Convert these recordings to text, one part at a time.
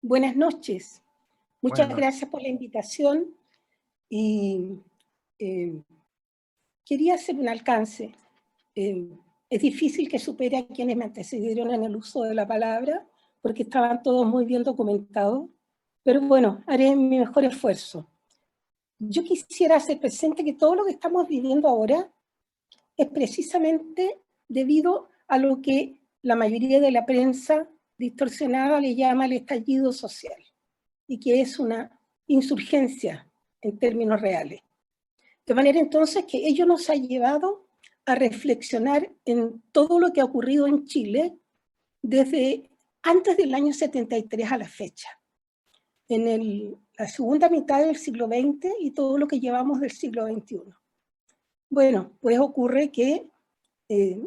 Buenas noches. Buenas Muchas noches. gracias por la invitación y eh, quería hacer un alcance. Es difícil que supere a quienes me antecedieron en el uso de la palabra, porque estaban todos muy bien documentados, pero bueno, haré mi mejor esfuerzo. Yo quisiera hacer presente que todo lo que estamos viviendo ahora es precisamente debido a lo que la mayoría de la prensa distorsionada le llama el estallido social, y que es una insurgencia en términos reales. De manera entonces que ello nos ha llevado a reflexionar en todo lo que ha ocurrido en Chile desde antes del año 73 a la fecha, en la segunda mitad del siglo XX y todo lo que llevamos del siglo XXI. Bueno, pues ocurre que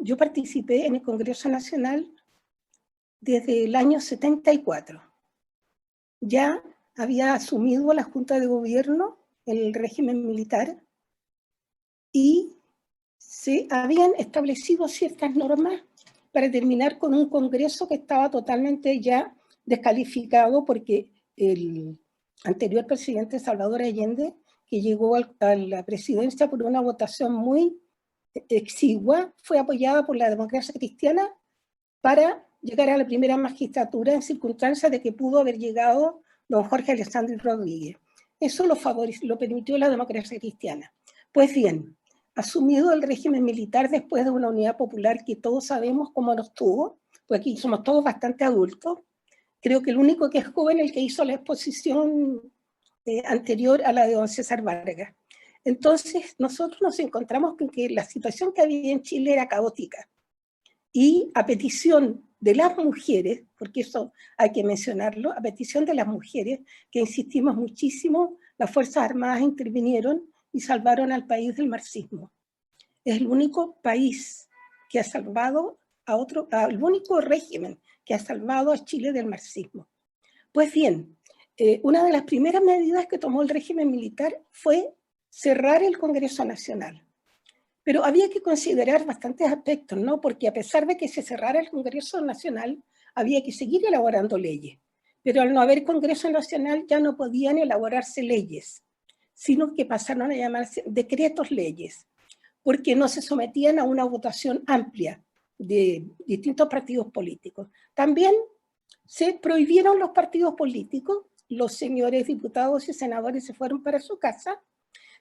yo participé en el Congreso Nacional desde el año 74. Ya había asumido la Junta de Gobierno el régimen militar y se habían establecido ciertas normas para terminar con un Congreso que estaba totalmente ya descalificado porque el anterior presidente Salvador Allende, que llegó a la presidencia por una votación muy exigua, fue apoyada por la democracia cristiana para llegar a la primera magistratura en circunstancias de que pudo haber llegado don Jorge Alessandri Rodríguez. Eso lo permitió la democracia cristiana. Pues bien, asumido el régimen militar después de una unidad popular que todos sabemos cómo nos tuvo, pues aquí somos todos bastante adultos, creo que el único que es joven es el que hizo la exposición anterior a la de don César Vargas. Entonces nosotros nos encontramos con que la situación que había en Chile era caótica, y a petición de las mujeres, porque eso hay que mencionarlo, a petición de las mujeres, que insistimos muchísimo, las Fuerzas Armadas intervinieron y salvaron al país del marxismo. Es el único país que ha salvado el único régimen que ha salvado a Chile del marxismo. Pues bien, una de las primeras medidas que tomó el régimen militar fue cerrar el Congreso Nacional. Pero había que considerar bastantes aspectos, ¿no? Porque a pesar de que se cerrara el Congreso Nacional, había que seguir elaborando leyes. Pero al no haber Congreso Nacional ya no podían elaborarse leyes, sino que pasaron a llamarse decretos leyes, porque no se sometían a una votación amplia de distintos partidos políticos. También se prohibieron los partidos políticos, los señores diputados y senadores se fueron para su casa,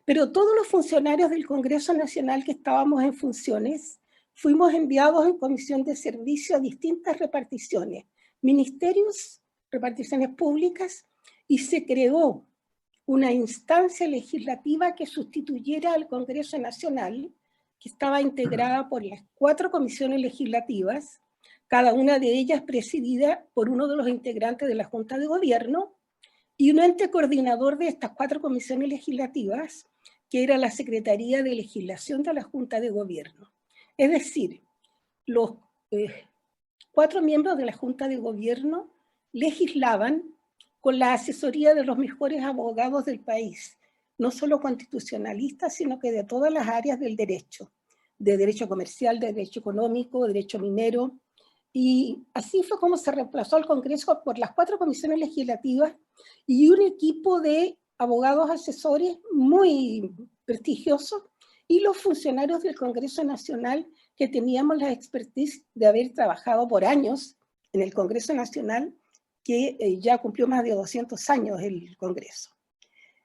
pero todos los funcionarios del Congreso Nacional que estábamos en funciones fuimos enviados en comisión de servicio a distintas reparticiones, ministerios, reparticiones públicas, y se creó una instancia legislativa que sustituyera al Congreso Nacional, que estaba integrada por las 4 comisiones legislativas, cada una de ellas presidida por uno de los integrantes de la Junta de Gobierno, y un ente coordinador de estas 4 comisiones legislativas, que era la Secretaría de Legislación de la Junta de Gobierno. Es decir, los 4 miembros de la Junta de Gobierno legislaban con la asesoría de los mejores abogados del país, no solo constitucionalistas, sino que de todas las áreas del derecho, de derecho comercial, de derecho económico, de derecho minero, y así fue como se reemplazó al Congreso por las 4 comisiones legislativas y un equipo de abogados asesores muy prestigiosos y los funcionarios del Congreso Nacional que teníamos la expertise de haber trabajado por años en el Congreso Nacional, que ya cumplió más de 200 años el Congreso.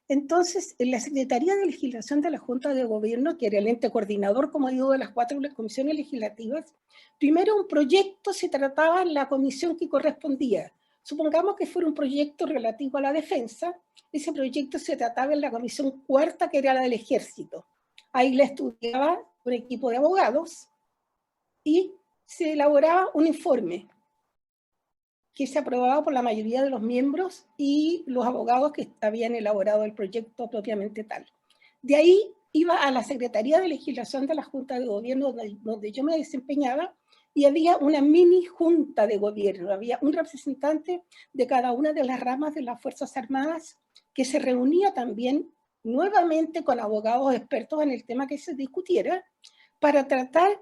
Entonces, en la Secretaría de Legislación de la Junta de Gobierno, que era el ente coordinador, como digo, de las 4 comisiones legislativas, primero un proyecto se trataba en la comisión que correspondía. Supongamos que fuera un proyecto relativo a la defensa, ese proyecto se trataba en la comisión 4ª, que era la del Ejército. Ahí la estudiaba un equipo de abogados y se elaboraba un informe que se aprobaba por la mayoría de los miembros y los abogados que habían elaborado el proyecto propiamente tal. De ahí iba a la Secretaría de Legislación de la Junta de Gobierno, donde yo me desempeñaba, y había una mini junta de gobierno, había un representante de cada una de las ramas de las Fuerzas Armadas que se reunía también nuevamente con abogados expertos en el tema que se discutiera para tratar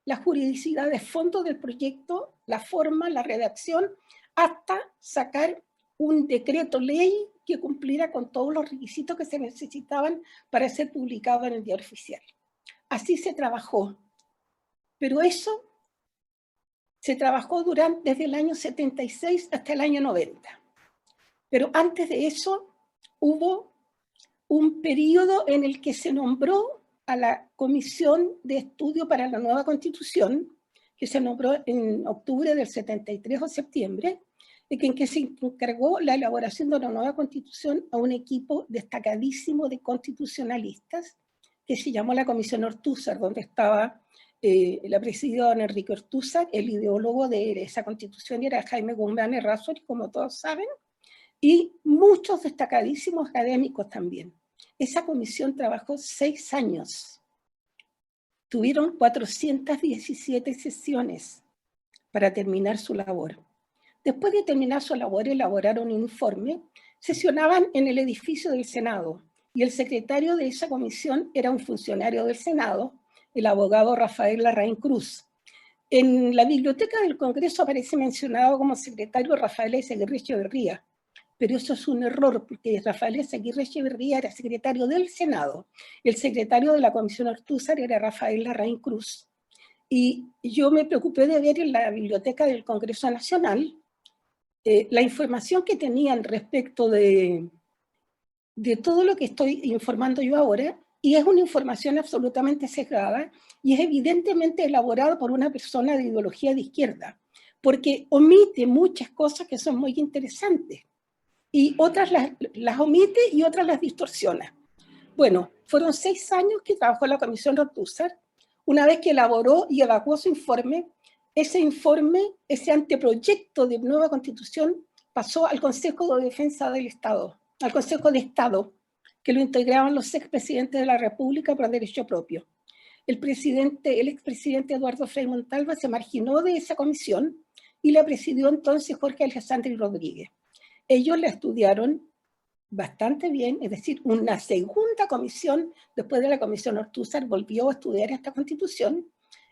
la juridicidad de fondo del proyecto, la forma, la redacción, hasta sacar un decreto ley que cumpliera con todos los requisitos que se necesitaban para ser publicado en el Diario Oficial. Así se trabajó, pero eso se trabajó desde el año 76 hasta el año 90. Pero antes de eso hubo un periodo en el que se nombró a la Comisión de Estudio para la Nueva Constitución, que se nombró en octubre del 73 o septiembre, en que se encargó la elaboración de una nueva Constitución a un equipo destacadísimo de constitucionalistas, que se llamó la Comisión Ortúzar, donde estaba la presidida don Enrique Ortúzar, el ideólogo de esa Constitución era Jaime Guzmán Errázuriz, como todos saben, y muchos destacadísimos académicos también. Esa comisión trabajó 6 años. Tuvieron 417 sesiones para terminar su labor. Después de terminar su labor, elaboraron un informe, sesionaban en el edificio del Senado, y el secretario de esa comisión era un funcionario del Senado, el abogado Rafael Larraín Cruz. En la biblioteca del Congreso aparece mencionado como secretario Rafael Ezeguirre Echeverría, pero eso es un error, porque Rafael Ezeguirre Echeverría era secretario del Senado. El secretario de la Comisión Ortúzar era Rafael Larraín Cruz. Y yo me preocupé de ver en la biblioteca del Congreso Nacional la información que tenían respecto de todo lo que estoy informando yo ahora, y es una información absolutamente sesgada, y es evidentemente elaborada por una persona de ideología de izquierda, porque omite muchas cosas que son muy interesantes, y otras las omite y otras las distorsiona. Bueno, fueron 6 años que trabajó la Comisión Ortúzar. Una vez que elaboró y evacuó su informe, ese anteproyecto de nueva Constitución pasó al Consejo de Defensa del Estado, al Consejo de Estado, que lo integraban los expresidentes de la República por derecho propio. El expresidente Eduardo Frei Montalva se marginó de esa comisión y la presidió entonces Jorge Alessandri Rodríguez. Ellos la estudiaron bastante bien, es decir, una segunda comisión, después de la Comisión Ortúzar, volvió a estudiar esta Constitución,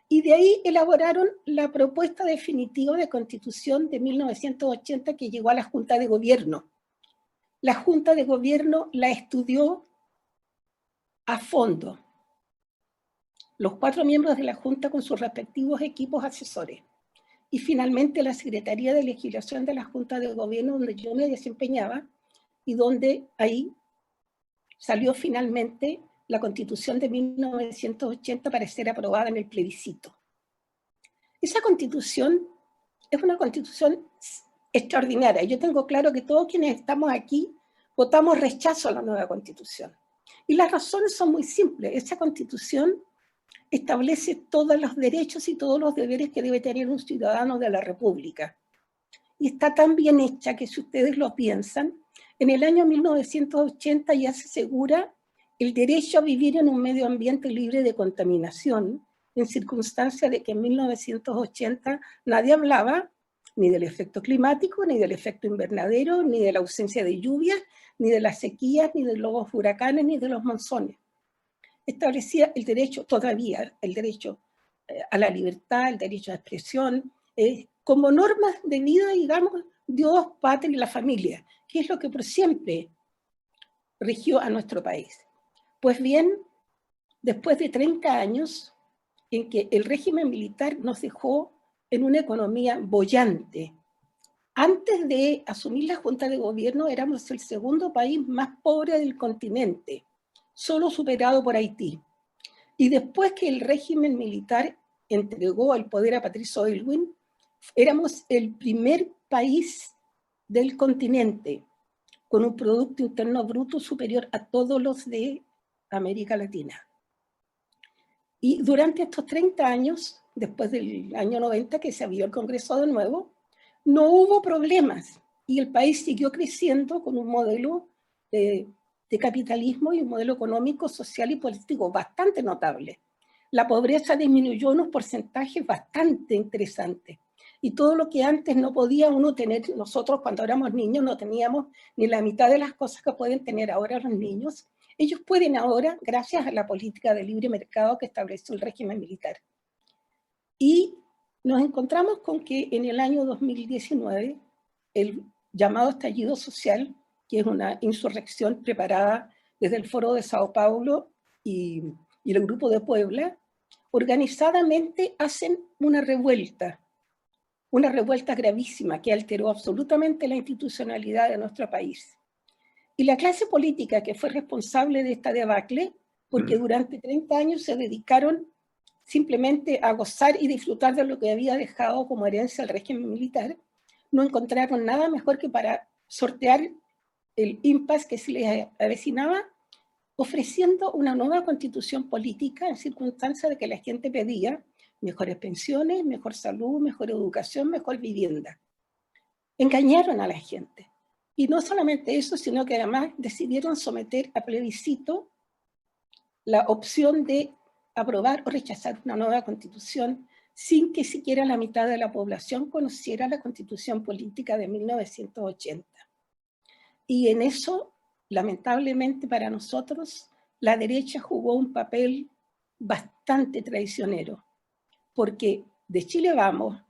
y de ahí elaboraron la propuesta definitiva de Constitución de 1980 que llegó a la Junta de Gobierno. La Junta de Gobierno la estudió a fondo, los 4 miembros de la Junta con sus respectivos equipos asesores. Y finalmente la Secretaría de Legislación de la Junta de Gobierno, donde yo me desempeñaba, y donde ahí salió finalmente la Constitución de 1980 para ser aprobada en el plebiscito. Esa Constitución es una Constitución extraordinaria. Yo tengo claro que todos quienes estamos aquí votamos rechazo a la nueva Constitución. Y las razones son muy simples. Esa Constitución establece todos los derechos y todos los deberes que debe tener un ciudadano de la República. Y está tan bien hecha que, si ustedes lo piensan, en el año 1980 ya se asegura el derecho a vivir en un medio ambiente libre de contaminación, en circunstancia de que en 1980 nadie hablaba ni del efecto climático, ni del efecto invernadero, ni de la ausencia de lluvias, ni de las sequías, ni de los huracanes, ni de los monzones. Establecía el derecho, todavía, el derecho a la libertad, el derecho a expresión, como normas de vida, digamos, Dios, patria y la familia, que es lo que por siempre rigió a nuestro país. Pues bien, después de 30 años en que el régimen militar nos dejó en una economía boyante, antes de asumir la Junta de Gobierno éramos el segundo país más pobre del continente, solo superado por Haití. Y después que el régimen militar entregó el poder a Patricio Aylwin, éramos el primer país del continente con un Producto Interno Bruto superior a todos los de América Latina. Y durante estos 30 años, después del año 90 que se abrió el Congreso de nuevo, no hubo problemas y el país siguió creciendo con un modelo de capitalismo y un modelo económico, social y político bastante notable. La pobreza disminuyó en unos porcentajes bastante interesantes. Y todo lo que antes no podía uno tener, nosotros cuando éramos niños no teníamos ni la mitad de las cosas que pueden tener ahora los niños, ellos pueden ahora, gracias a la política de libre mercado que estableció el régimen militar. Y nos encontramos con que en el año 2019 el llamado estallido social, que es una insurrección preparada desde el Foro de Sao Paulo y el Grupo de Puebla, organizadamente hacen una revuelta gravísima que alteró absolutamente la institucionalidad de nuestro país. Y la clase política que fue responsable de esta debacle, porque durante 30 años se dedicaron simplemente a gozar y disfrutar de lo que había dejado como herencia el régimen militar, no encontraron nada mejor que para sortear el impasse que se les avecinaba, ofreciendo una nueva constitución política en circunstancia de que la gente pedía mejores pensiones, mejor salud, mejor educación, mejor vivienda. Engañaron a la gente. Y no solamente eso, sino que además decidieron someter a plebiscito la opción de aprobar o rechazar una nueva constitución sin que siquiera la mitad de la población conociera la constitución política de 1980. Y en eso, lamentablemente para nosotros, la derecha jugó un papel bastante traicionero, porque de Chile Vamos,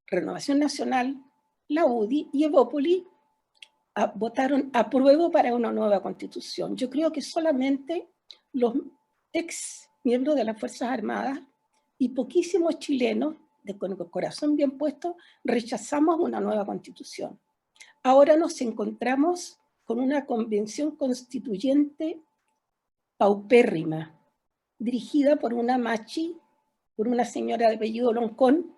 Renovación Nacional, la UDI y Evópoli votaron a prueba para una nueva constitución. Yo creo que solamente los ex miembros de las Fuerzas Armadas y poquísimos chilenos, con el corazón bien puesto, rechazamos una nueva constitución. Ahora nos encontramos con una convención constituyente paupérrima, dirigida por una machi, por una señora de apellido Loncón,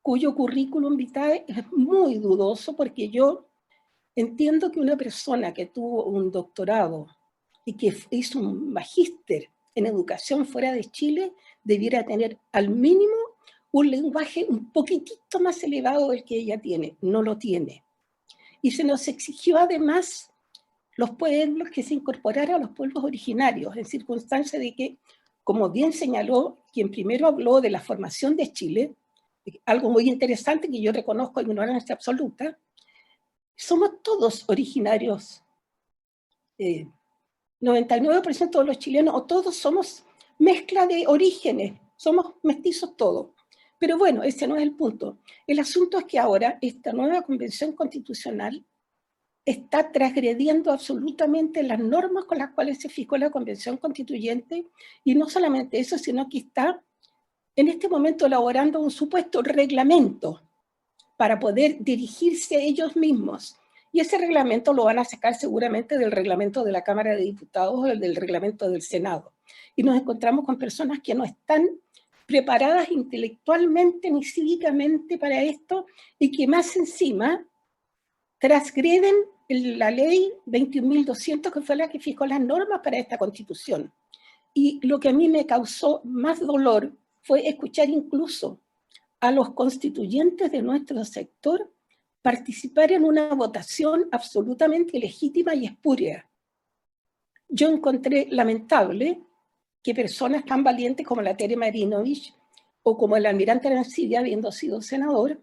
cuyo currículum vitae es muy dudoso, porque yo entiendo que una persona que tuvo un doctorado y que hizo un magíster en educación fuera de Chile debiera tener al mínimo un lenguaje un poquitito más elevado del que ella tiene. No lo tiene. Y se nos exigió además los pueblos que se incorporaran a los pueblos originarios, en circunstancia de que, como bien señaló quien primero habló de la formación de Chile, algo muy interesante que yo reconozco ignorancia absoluta, somos todos originarios, 99% de los chilenos, o todos somos mezcla de orígenes, somos mestizos todos. Pero bueno, ese no es el punto. El asunto es que ahora esta nueva convención constitucional está transgrediendo absolutamente las normas con las cuales se fijó la convención constituyente, y no solamente eso, sino que está en este momento elaborando un supuesto reglamento para poder dirigirse ellos mismos. Y ese reglamento lo van a sacar seguramente del reglamento de la Cámara de Diputados o del reglamento del Senado. Y nos encontramos con personas que no están preparadas intelectualmente ni cívicamente para esto, y que más encima transgreden la ley 21.200, que fue la que fijó las normas para esta Constitución. Y lo que a mí me causó más dolor fue escuchar incluso a los constituyentes de nuestro sector participar en una votación absolutamente legítima y espuria. Yo encontré lamentable que personas tan valientes como la Tere Marinovich o como el almirante Arancibia, habiendo sido senador,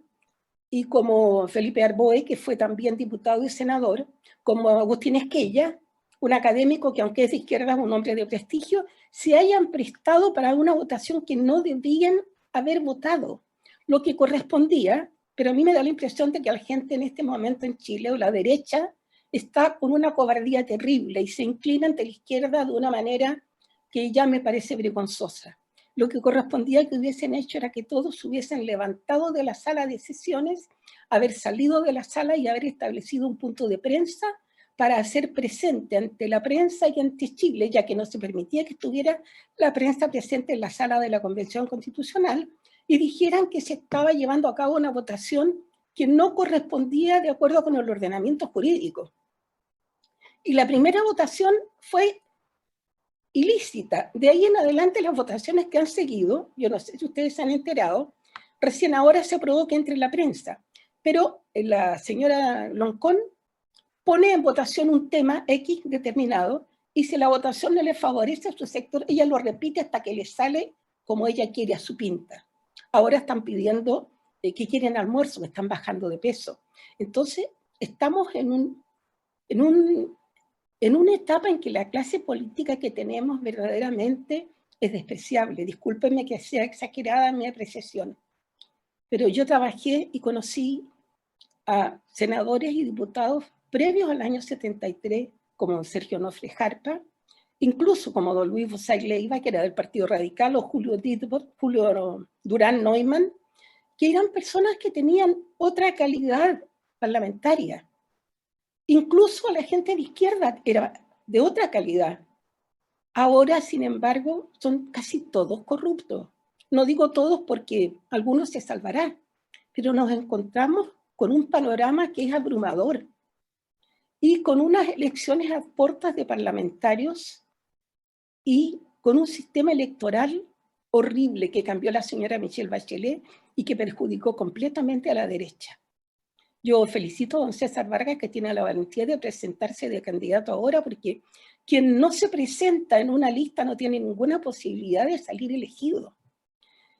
y como Felipe Arboe, que fue también diputado y senador, como Agustín Esquella, un académico que aunque es de izquierda es un hombre de prestigio, se hayan prestado para una votación que no debían haber votado, lo que correspondía. Pero a mí me da la impresión de que la gente en este momento en Chile, o la derecha, está con una cobardía terrible y se inclina ante la izquierda de una manera que ya me parece vergonzosa. Lo que correspondía que hubiesen hecho era que todos hubiesen levantado de la sala de sesiones, haber salido de la sala y haber establecido un punto de prensa para hacer presente ante la prensa y ante Chile, ya que no se permitía que estuviera la prensa presente en la sala de la Convención Constitucional, y dijeran que se estaba llevando a cabo una votación que no correspondía de acuerdo con el ordenamiento jurídico. Y la primera votación fue ilícita. De ahí en adelante las votaciones que han seguido, yo no sé si ustedes se han enterado, recién ahora se aprobó que entre la prensa, pero la señora Loncón pone en votación un tema X determinado, y si la votación no le favorece a su sector, ella lo repite hasta que le sale como ella quiere, a su pinta. Ahora están pidiendo que quieren almuerzo, que están bajando de peso. Entonces, estamos en una etapa en que la clase política que tenemos verdaderamente es despreciable. Discúlpenme que sea exagerada mi apreciación, pero yo trabajé y conocí a senadores y diputados previos al año 73, como Sergio Nofre Jarpa, incluso como don Luis Bosay Leiva, que era del Partido Radical, o Julio Durán Neumann, que eran personas que tenían otra calidad parlamentaria. Incluso la gente de izquierda era de otra calidad. Ahora, sin embargo, son casi todos corruptos. No digo todos porque algunos se salvarán, pero nos encontramos con un panorama que es abrumador y con unas elecciones a puertas de parlamentarios y con un sistema electoral horrible que cambió la señora Michelle Bachelet y que perjudicó completamente a la derecha. Yo felicito a don César Vargas, que tiene la valentía de presentarse de candidato ahora, porque quien no se presenta en una lista no tiene ninguna posibilidad de salir elegido.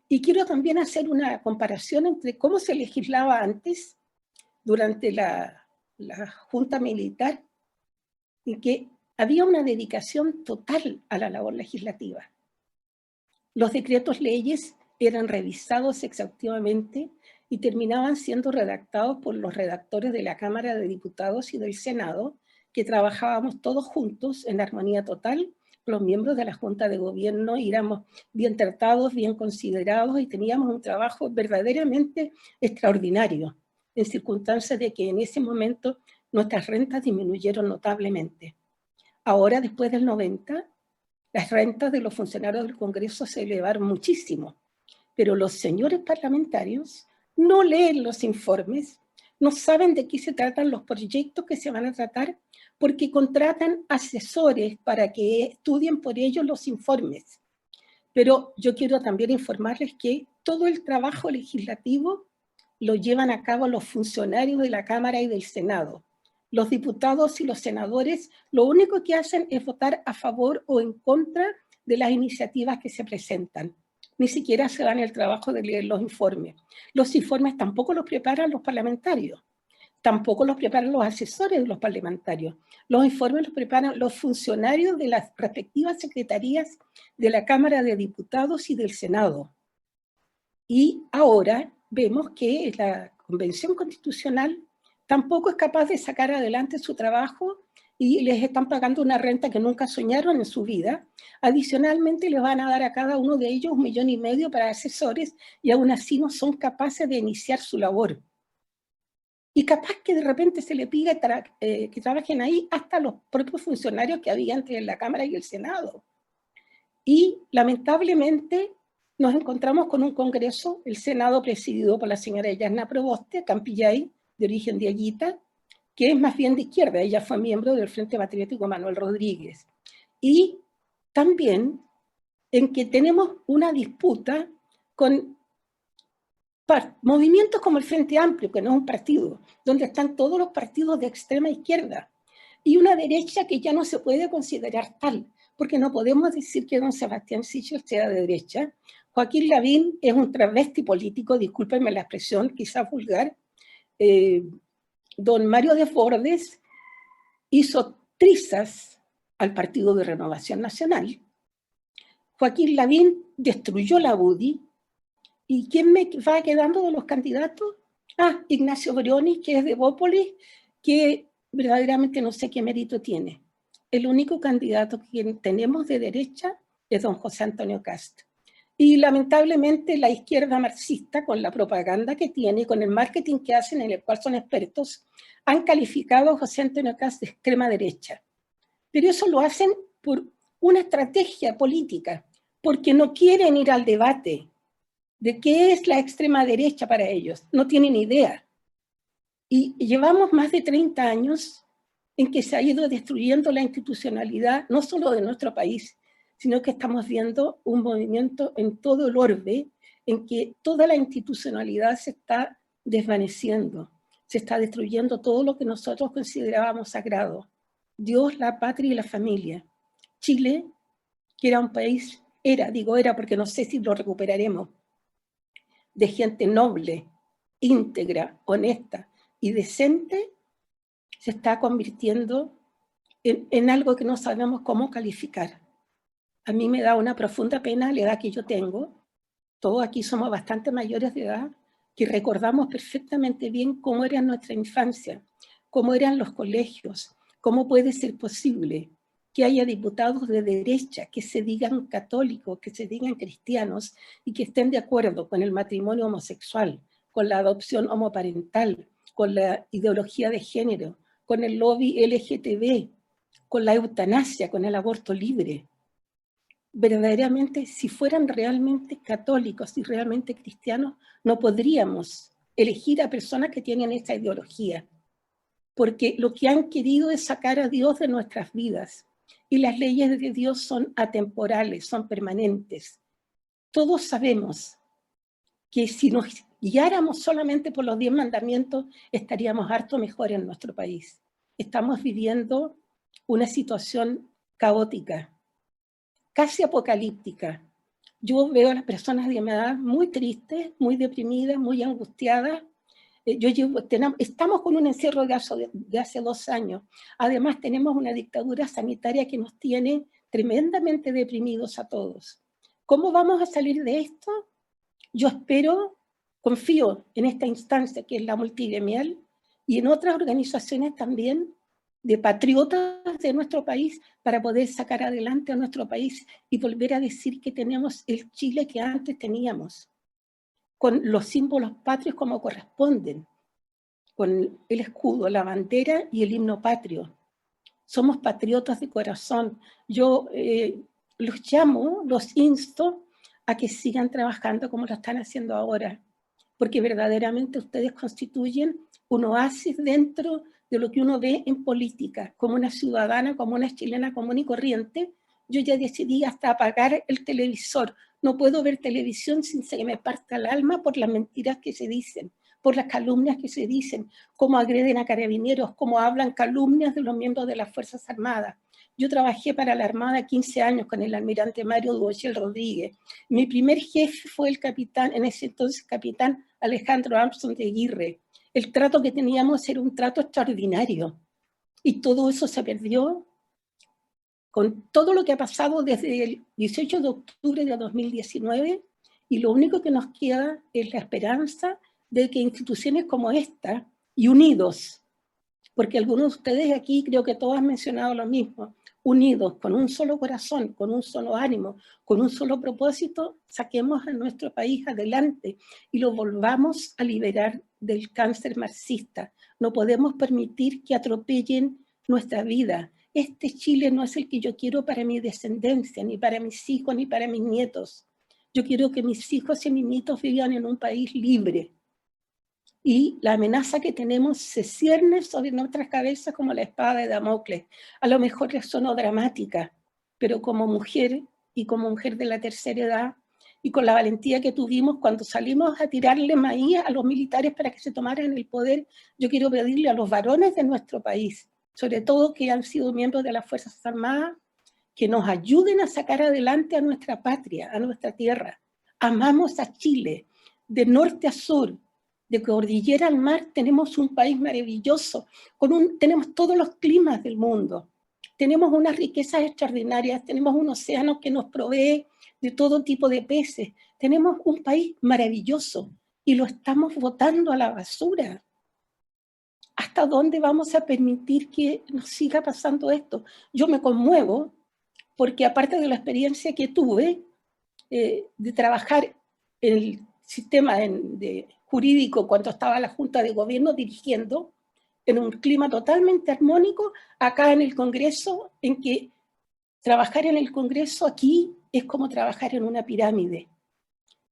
Y quiero también hacer una comparación entre cómo se legislaba antes, durante la Junta Militar, y que había una dedicación total a la labor legislativa. Los decretos leyes eran revisados exhaustivamente y terminaban siendo redactados por los redactores de la Cámara de Diputados y del Senado, que trabajábamos todos juntos en armonía total. Los miembros de la Junta de Gobierno éramos bien tratados, bien considerados y teníamos un trabajo verdaderamente extraordinario, en circunstancias de que en ese momento nuestras rentas disminuyeron notablemente. Ahora, después del 90, las rentas de los funcionarios del Congreso se elevaron muchísimo, pero los señores parlamentarios no leen los informes, no saben de qué se tratan los proyectos que se van a tratar, porque contratan asesores para que estudien por ellos los informes. Pero yo quiero también informarles que todo el trabajo legislativo lo llevan a cabo los funcionarios de la Cámara y del Senado. Los diputados y los senadores lo único que hacen es votar a favor o en contra de las iniciativas que se presentan. Ni siquiera se dan el trabajo de leer los informes. Los informes tampoco los preparan los parlamentarios, tampoco los preparan los asesores de los parlamentarios. Los informes los preparan los funcionarios de las respectivas secretarías de la Cámara de Diputados y del Senado. Y ahora vemos que la Convención Constitucional tampoco es capaz de sacar adelante su trabajo y les están pagando una renta que nunca soñaron en su vida. Adicionalmente les van a dar a cada uno de ellos 1,5 millones para asesores y aún así no son capaces de iniciar su labor. Y capaz que de repente se le pida que trabajen ahí hasta los propios funcionarios que había entre la Cámara y el Senado. Y lamentablemente nos encontramos con un Congreso, el Senado presidido por la señora Yasna Proboste, Campillay, de origen de Aguita, que es más bien de izquierda. Ella fue miembro del Frente Patriótico Manuel Rodríguez. Y también en que tenemos una disputa con movimientos como el Frente Amplio, que no es un partido, donde están todos los partidos de extrema izquierda, y una derecha que ya no se puede considerar tal, porque no podemos decir que don Sebastián Sichel sea de derecha. Joaquín Lavín es un travesti político, discúlpenme la expresión, quizás vulgar. Don Mario Desbordes hizo trizas al Partido de Renovación Nacional. Joaquín Lavín destruyó la UDI. ¿Y quién me va quedando de los candidatos? Ignacio Briones, que es de Bópolis, que verdaderamente no sé qué mérito tiene. El único candidato que tenemos de derecha es don José Antonio Cast. Y lamentablemente la izquierda marxista, con la propaganda que tiene y con el marketing que hacen, en el cual son expertos, han calificado a José Antonio Cast de extrema derecha. Pero eso lo hacen por una estrategia política, porque no quieren ir al debate de qué es la extrema derecha para ellos. No tienen idea. Y llevamos más de 30 años en que se ha ido destruyendo la institucionalidad, no solo de nuestro país, sino que estamos viendo un movimiento en todo el orbe en que toda la institucionalidad se está desvaneciendo, se está destruyendo todo lo que nosotros considerábamos sagrado. Dios, la patria y la familia. Chile, que era un país, era porque no sé si lo recuperaremos, de gente noble, íntegra, honesta y decente, se está convirtiendo en algo que no sabemos cómo calificar. A mí me da una profunda pena la edad que yo tengo. Todos aquí somos bastante mayores de edad, que recordamos perfectamente bien cómo era nuestra infancia, cómo eran los colegios, cómo puede ser posible que haya diputados de derecha que se digan católicos, que se digan cristianos y que estén de acuerdo con el matrimonio homosexual, con la adopción homoparental, con la ideología de género, con el lobby LGTB, con la eutanasia, con el aborto libre. Verdaderamente, si fueran realmente católicos y realmente cristianos, no podríamos elegir a personas que tienen esta ideología, porque lo que han querido es sacar a Dios de nuestras vidas, y las leyes de Dios son atemporales, son permanentes. Todos sabemos que si nos guiáramos solamente por los 10 mandamientos, estaríamos harto mejor en nuestro país. Estamos viviendo una situación caótica, casi apocalíptica. Yo veo a las personas de mi edad muy tristes, muy deprimidas, muy angustiadas. Estamos con un encierro de hace 2 años. Además, tenemos una dictadura sanitaria que nos tiene tremendamente deprimidos a todos. ¿Cómo vamos a salir de esto? Yo espero, confío en esta instancia que es la multigremial y en otras organizaciones también de patriotas de nuestro país para poder sacar adelante a nuestro país y volver a decir que tenemos el Chile que antes teníamos, con los símbolos patrios como corresponden, con el escudo, la bandera y el himno patrio. Somos patriotas de corazón. Yo los llamo, los insto a que sigan trabajando como lo están haciendo ahora, porque verdaderamente ustedes constituyen un oasis dentro de lo que uno ve en política. Como una ciudadana, como una chilena común y corriente, yo ya decidí hasta apagar el televisor. No puedo ver televisión sin que me parta el alma por las mentiras que se dicen, por las calumnias que se dicen, cómo agreden a carabineros, cómo hablan calumnias de los miembros de las Fuerzas Armadas. Yo trabajé para la Armada 15 años con el almirante Mario Dubochel Rodríguez. Mi primer jefe fue el capitán, en ese entonces capitán Alejandro Armstrong de Aguirre. El trato que teníamos era un trato extraordinario. Y todo eso se perdió con todo lo que ha pasado desde el 18 de octubre de 2019, y lo único que nos queda es la esperanza de que instituciones como esta, y unidos, porque algunos de ustedes aquí creo que todos han mencionado lo mismo, unidos, con un solo corazón, con un solo ánimo, con un solo propósito, saquemos a nuestro país adelante y lo volvamos a liberar del cáncer marxista. No podemos permitir que atropellen nuestra vida. Este Chile no es el que yo quiero para mi descendencia, ni para mis hijos, ni para mis nietos. Yo quiero que mis hijos y mis nietos vivan en un país libre. Y la amenaza que tenemos se cierne sobre nuestras cabezas como la espada de Damocles. A lo mejor les sonó dramática, pero como mujer y como mujer de la tercera edad, y con la valentía que tuvimos cuando salimos a tirarle maíz a los militares para que se tomaran el poder, yo quiero pedirle a los varones de nuestro país, sobre todo que han sido miembros de las Fuerzas Armadas, que nos ayuden a sacar adelante a nuestra patria, a nuestra tierra. Amamos a Chile, de norte a sur, de cordillera al mar. Tenemos un país maravilloso, tenemos todos los climas del mundo, tenemos unas riquezas extraordinarias, tenemos un océano que nos provee de todo tipo de peces, tenemos un país maravilloso y lo estamos botando a la basura. ¿Hasta dónde vamos a permitir que nos siga pasando esto? Yo me conmuevo porque, aparte de la experiencia que tuve de trabajar en el sistema jurídico cuando estaba la Junta de Gobierno dirigiendo, en un clima totalmente armónico, acá en el Congreso, en que trabajar en el Congreso aquí es como trabajar en una pirámide.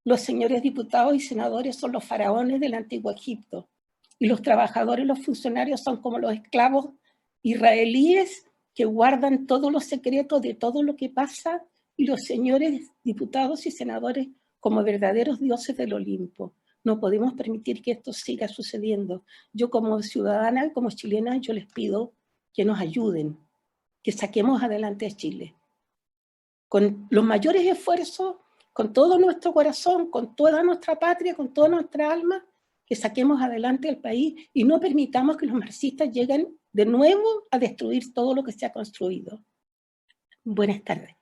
Los señores diputados y senadores son los faraones del antiguo Egipto, y los trabajadores, los funcionarios son como los esclavos israelíes que guardan todos los secretos de todo lo que pasa, y los señores diputados y senadores como verdaderos dioses del Olimpo. No podemos permitir que esto siga sucediendo. Yo como ciudadana, como chilena, yo les pido que nos ayuden, que saquemos adelante a Chile. Con los mayores esfuerzos, con todo nuestro corazón, con toda nuestra patria, con toda nuestra alma, que saquemos adelante el país y no permitamos que los marxistas lleguen de nuevo a destruir todo lo que se ha construido. Buenas tardes.